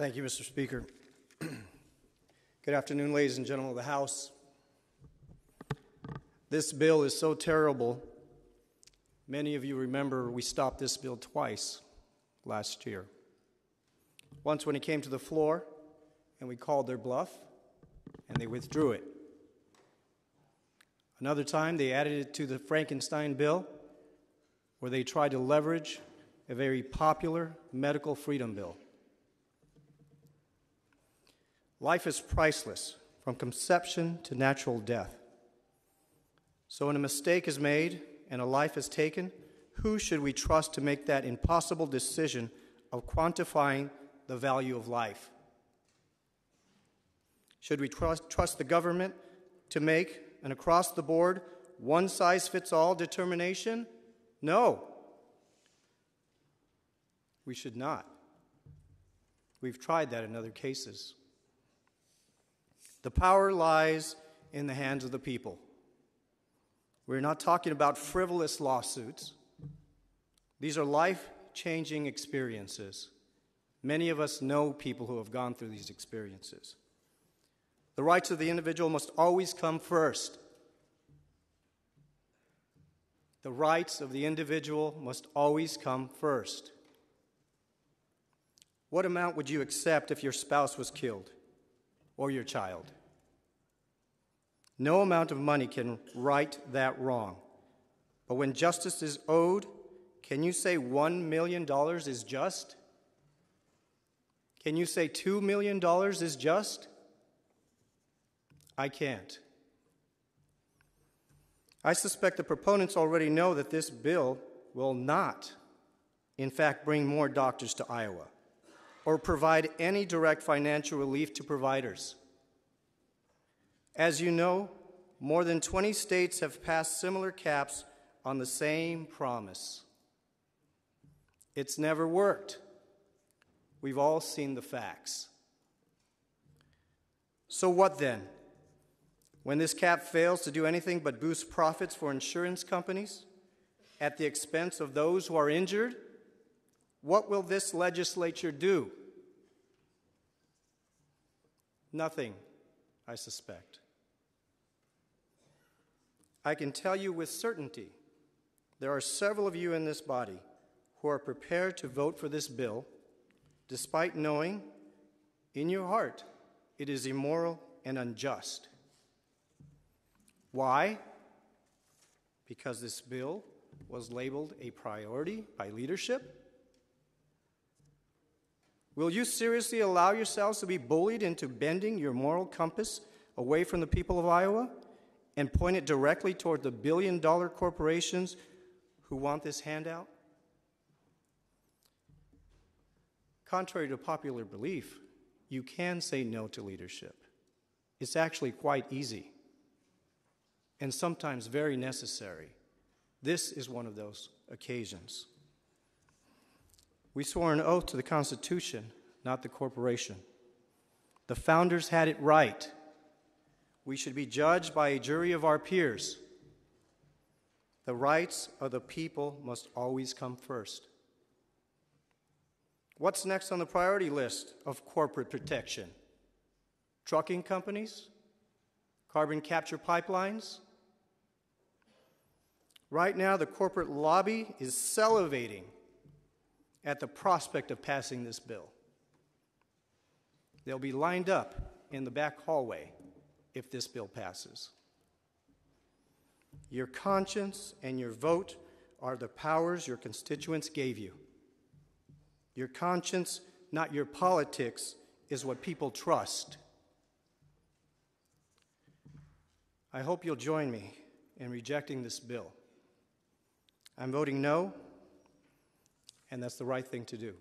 Thank you, Mr. Speaker. Good afternoon, ladies and gentlemen of the House. This bill is so terrible. Many of you remember we stopped this bill twice last year. Once when it came to the floor and we called their bluff and they withdrew it. Another time they added it to the Frankenstein bill where they tried to leverage a very popular medical freedom bill. Life is priceless, from conception to natural death. So when a mistake is made and a life is taken, who should we trust to make that impossible decision of quantifying the value of life? Should we trust the government to make an across-the-board, one-size-fits-all determination? No. We should not. We've tried that in other cases. The power lies in the hands of the people. We're not talking about frivolous lawsuits. These are life-changing experiences. Many of us know people who have gone through these experiences. The rights of the individual must always come first. The rights of the individual must always come first. What amount would you accept if your spouse was killed? Or your child? No amount of money can right that wrong. But when justice is owed, can you say $1 million is just? Can you say $2 million is just? I can't. I suspect the proponents already know that this bill will not, in fact, bring more doctors to Iowa or provide any direct financial relief to providers. As you know, more than 20 states have passed similar caps on the same promise. It's never worked. We've all seen the facts. So what then? When this cap fails to do anything but boost profits for insurance companies at the expense of those who are injured, what will this legislature do? Nothing, I suspect. I can tell you with certainty, there are several of you in this body who are prepared to vote for this bill, despite knowing in your heart it is immoral and unjust. Why? Because this bill was labeled a priority by leadership? Will you seriously allow yourselves to be bullied into bending your moral compass away from the people of Iowa and point it directly toward the billion-dollar corporations who want this handout? Contrary to popular belief, you can say no to leadership. It's actually quite easy and sometimes very necessary. This is one of those occasions. We swore an oath to the Constitution, not the corporation. The founders had it right. We should be judged by a jury of our peers. The rights of the people must always come first. What's next on the priority list of corporate protection? Trucking companies? Carbon capture pipelines? Right now, the corporate lobby is salivating at the prospect of passing this bill. They'll be lined up in the back hallway if this bill passes. Your conscience and your vote are the powers your constituents gave you. Your conscience, not your politics, is what people trust. I hope you'll join me in rejecting this bill. I'm voting no, and that's the right thing to do.